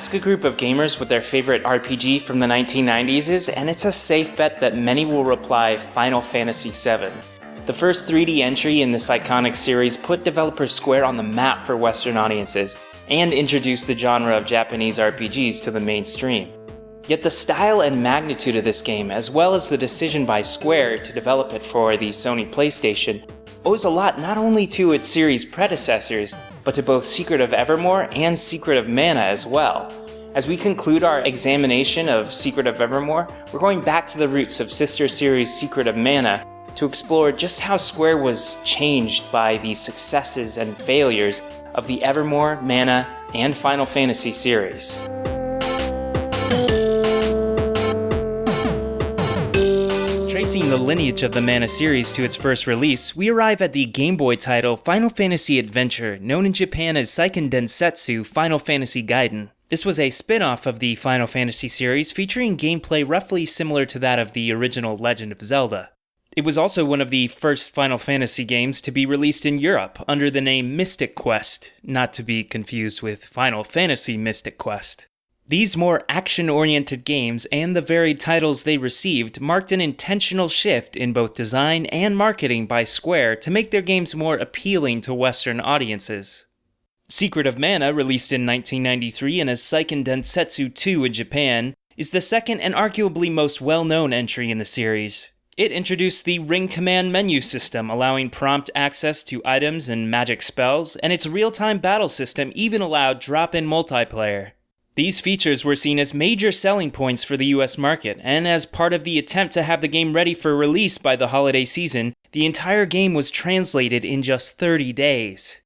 Ask a group of gamers what their favorite RPG from the 1990s is, and it's a safe bet that many will reply Final Fantasy VII. The first 3D entry in this iconic series put developer Square on the map for Western audiences, and introduced the genre of Japanese RPGs to the mainstream. Yet the style and magnitude of this game, as well as the decision by Square to develop it for the Sony PlayStation, owes a lot not only to its series' predecessors, but to both Secret of Evermore and Secret of Mana as well. As we conclude our examination of Secret of Evermore, we're going back to the roots of sister series Secret of Mana to explore just how Square was changed by the successes and failures of the Evermore, Mana, and Final Fantasy series. Tracing the lineage of the Mana series to its first release, we arrive at the Game Boy title Final Fantasy Adventure, known in Japan as Seiken Densetsu Final Fantasy Gaiden. This was a spin-off of the Final Fantasy series featuring gameplay roughly similar to that of the original Legend of Zelda. It was also one of the first Final Fantasy games to be released in Europe under the name Mystic Quest, not to be confused with Final Fantasy Mystic Quest. These more action-oriented games and the varied titles they received marked an intentional shift in both design and marketing by Square to make their games more appealing to Western audiences. Secret of Mana, released in 1993 and as Seiken Densetsu 2 in Japan, is the second and arguably most well-known entry in the series. It introduced the Ring Command menu system, allowing prompt access to items and magic spells, and its real-time battle system even allowed drop-in multiplayer. These features were seen as major selling points for the US market, and as part of the attempt to have the game ready for release by the holiday season, the entire game was translated in just 30 days.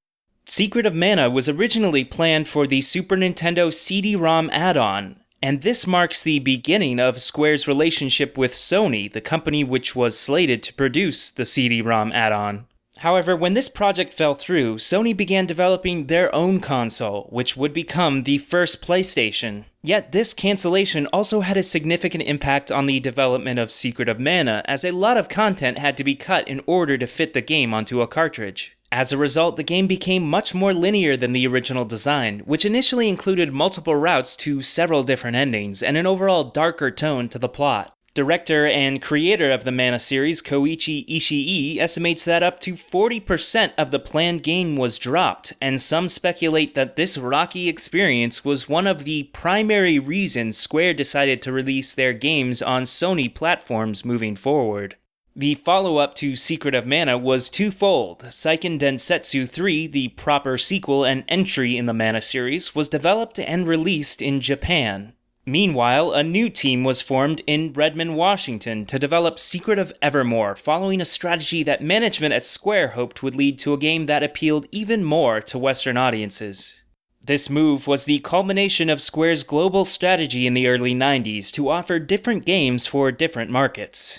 Secret of Mana was originally planned for the Super Nintendo CD-ROM add-on, and this marks the beginning of Square's relationship with Sony, the company which was slated to produce the CD-ROM add-on. However, when this project fell through, Sony began developing their own console, which would become the first PlayStation. Yet this cancellation also had a significant impact on the development of Secret of Mana, as a lot of content had to be cut in order to fit the game onto a cartridge. As a result, the game became much more linear than the original design, which initially included multiple routes to several different endings, and an overall darker tone to the plot. Director and creator of the Mana series, Koichi Ishii, estimates that up to 40% of the planned game was dropped, and some speculate that this rocky experience was one of the primary reasons Square decided to release their games on Sony platforms moving forward. The follow-up to Secret of Mana was twofold. Seiken Densetsu 3, the proper sequel and entry in the Mana series, was developed and released in Japan. Meanwhile, a new team was formed in Redmond, Washington to develop Secret of Evermore, following a strategy that management at Square hoped would lead to a game that appealed even more to Western audiences. This move was the culmination of Square's global strategy in the early 90s to offer different games for different markets.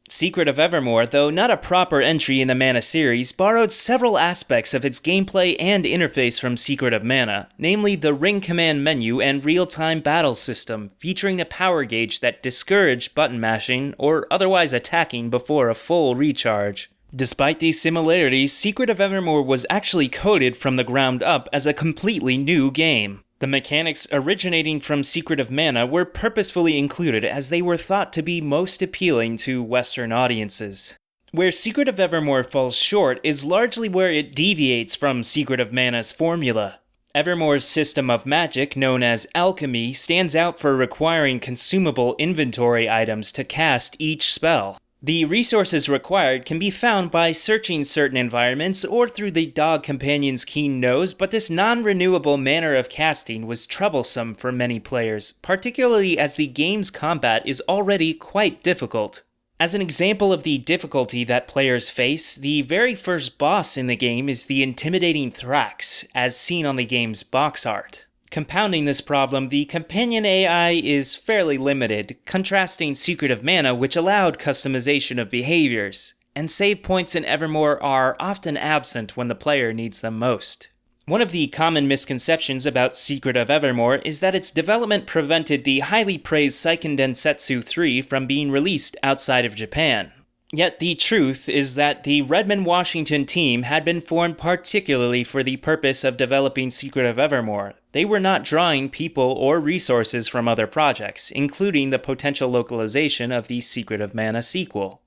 Secret of Evermore, though not a proper entry in the Mana series, borrowed several aspects of its gameplay and interface from Secret of Mana, namely the Ring Command menu and real-time battle system, featuring a power gauge that discouraged button mashing or otherwise attacking before a full recharge. Despite these similarities, Secret of Evermore was actually coded from the ground up as a completely new game. The mechanics originating from Secret of Mana were purposefully included as they were thought to be most appealing to Western audiences. Where Secret of Evermore falls short is largely where it deviates from Secret of Mana's formula. Evermore's system of magic, known as alchemy, stands out for requiring consumable inventory items to cast each spell. The resources required can be found by searching certain environments or through the dog companion's keen nose, but this non-renewable manner of casting was troublesome for many players, particularly as the game's combat is already quite difficult. As an example of the difficulty that players face, the very first boss in the game is the intimidating Thrax, as seen on the game's box art. Compounding this problem, the companion AI is fairly limited, contrasting Secret of Mana, which allowed customization of behaviors, and save points in Evermore are often absent when the player needs them most. One of the common misconceptions about Secret of Evermore is that its development prevented the highly praised Seiken Densetsu 3 from being released outside of Japan. Yet the truth is that the Redmond, Washington team had been formed particularly for the purpose of developing Secret of Evermore. They were not drawing people or resources from other projects, including the potential localization of the Secret of Mana sequel.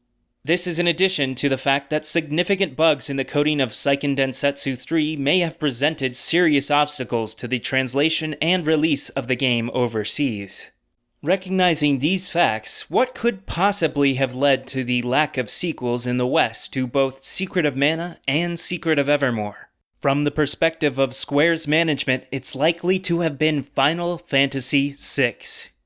This is in addition to the fact that significant bugs in the coding of Seiken Densetsu 3 may have presented serious obstacles to the translation and release of the game overseas. Recognizing these facts, what could possibly have led to the lack of sequels in the West to both Secret of Mana and Secret of Evermore? From the perspective of Square's management, it's likely to have been Final Fantasy VI.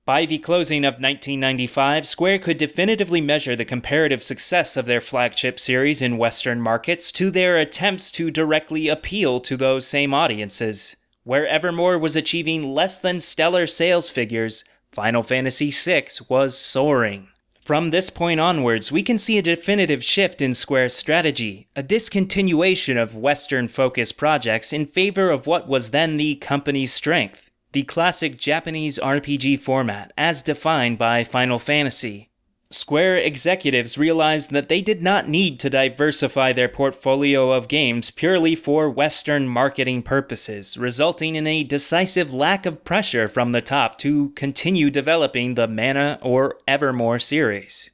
By the closing of 1995, Square could definitively measure the comparative success of their flagship series in Western markets to their attempts to directly appeal to those same audiences. Where Evermore was achieving less than stellar sales figures, Final Fantasy VI was soaring. From this point onwards, we can see a definitive shift in Square's strategy, a discontinuation of Western-focused projects in favor of what was then the company's strength, the classic Japanese RPG format as defined by Final Fantasy. Square executives realized that they did not need to diversify their portfolio of games purely for Western marketing purposes, resulting in a decisive lack of pressure from the top to continue developing the Mana or Evermore series.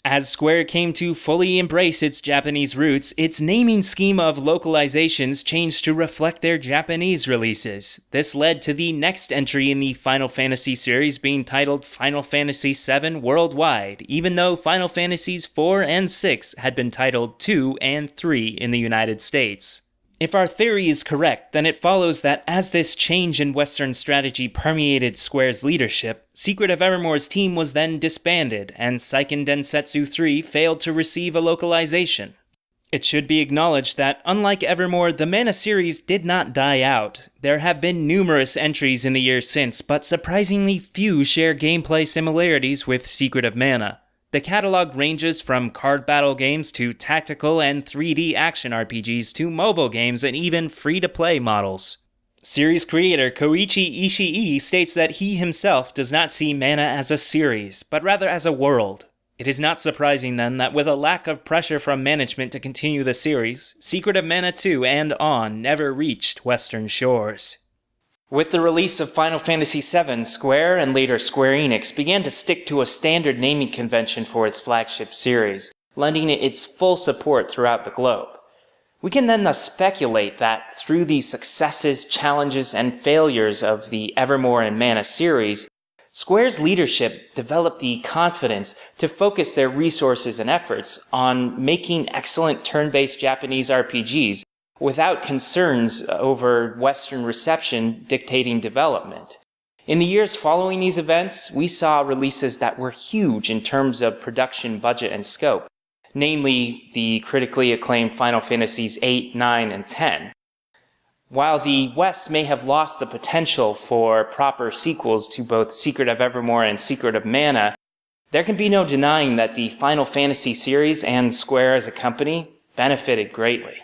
As Square came to fully embrace its Japanese roots, its naming scheme of localizations changed to reflect their Japanese releases. This led to the next entry in the Final Fantasy series being titled Final Fantasy VII Worldwide, even though Final Fantasies 4 and 6 had been titled 2 and 3 in the United States. If our theory is correct, then it follows that as this change in Western strategy permeated Square's leadership, Secret of Evermore's team was then disbanded, and Seiken Densetsu 3 failed to receive a localization. It should be acknowledged that, unlike Evermore, the Mana series did not die out. There have been numerous entries in the years since, but surprisingly few share gameplay similarities with Secret of Mana. The catalog ranges from card battle games to tactical and 3D action RPGs to mobile games and even free-to-play models. Series creator Koichi Ishii states that he himself does not see Mana as a series, but rather as a world. It is not surprising then that with a lack of pressure from management to continue the series, Secret of Mana 2 and on never reached Western shores. With the release of Final Fantasy VII, Square and later Square Enix began to stick to a standard naming convention for its flagship series, lending it its full support throughout the globe. We can then thus speculate that through the successes, challenges, and failures of the Evermore and Mana series, Square's leadership developed the confidence to focus their resources and efforts on making excellent turn-based Japanese RPGs without concerns over Western reception dictating development. In the years following these events, we saw releases that were huge in terms of production budget and scope, namely the critically acclaimed Final Fantasies 8, 9, and 10. While the West may have lost the potential for proper sequels to both Secret of Evermore and Secret of Mana, there can be no denying that the Final Fantasy series and Square as a company benefited greatly.